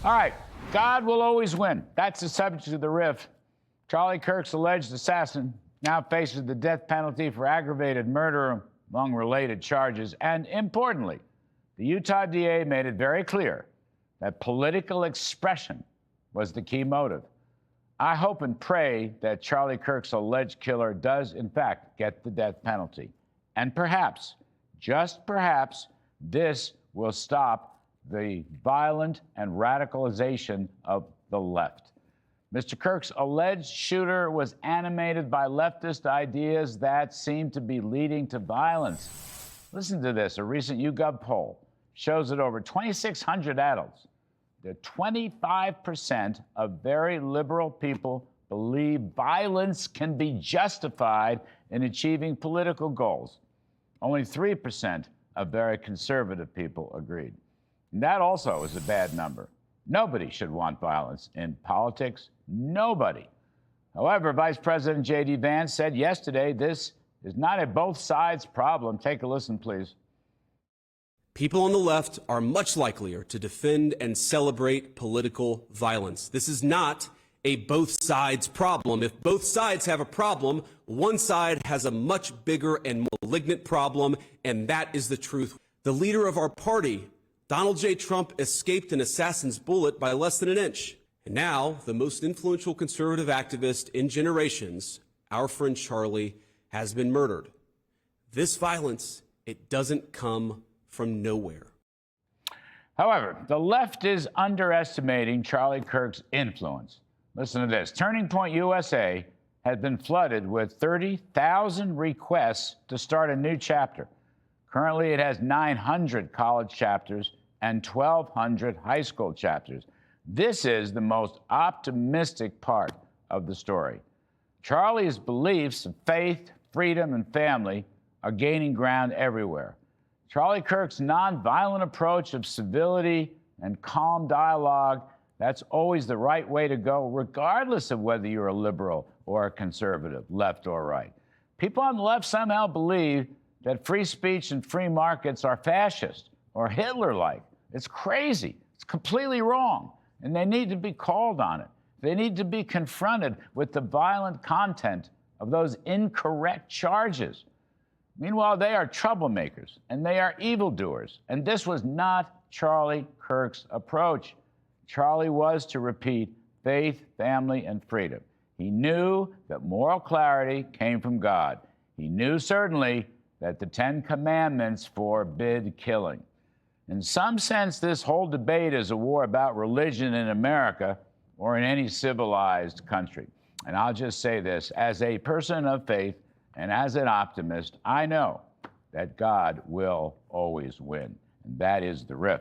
All right, God will always win. That's the subject of the riff. Charlie Kirk's alleged assassin now faces the death penalty for aggravated murder, among related charges. And importantly, the Utah DA made it very clear that political expression was the key motive. I hope and pray that Charlie Kirk's alleged killer does, in fact, get the death penalty. And perhaps, just perhaps, this will stop the violent and radicalization of the left. Mr. Kirk's alleged shooter was animated by leftist ideas that seem to be leading to violence. Listen to this. A recent YouGov poll shows that over 2,600 adults, that 25% of very liberal people believe violence can be justified in achieving political goals. Only 3% of very conservative people agreed. And that also is a bad number. Nobody should want violence in politics. Nobody. However, Vice President J.D. Vance said yesterday this is not a both sides problem. Take a listen, please. People on the left are much likelier to defend and celebrate political violence. This is not a both sides problem. If both sides have a problem, one side has a much bigger and malignant problem, and that is the truth. The leader of our party, Donald J. Trump, escaped an assassin's bullet by less than an inch. And now, the most influential conservative activist in generations, our friend Charlie, has been murdered. This violence, it doesn't come from nowhere. However, the left is underestimating Charlie Kirk's influence. Listen to this. Turning Point USA has been flooded with 30,000 requests to start a new chapter. Currently, it has 900 college chapters and 1,200 high school chapters. This is the most optimistic part of the story. Charlie's beliefs of faith, freedom, and family are gaining ground everywhere. Charlie Kirk's nonviolent approach of civility and calm dialogue, that's always the right way to go, regardless of whether you're a liberal or a conservative, left or right. People on the left somehow believe that free speech and free markets are fascist or Hitler-like. It's crazy. It's completely wrong. And they need to be called on it. They need to be confronted with the violent content of those incorrect charges. Meanwhile, they are troublemakers and they are evildoers. And this was not Charlie Kirk's approach. Charlie was, to repeat, faith, family, and freedom. He knew that moral clarity came from God. He knew certainly that the Ten Commandments forbid killing. In some sense, this whole debate is a war about religion in America or in any civilized country. And I'll just say this, as a person of faith and as an optimist, I know that God will always win. And that is the riff.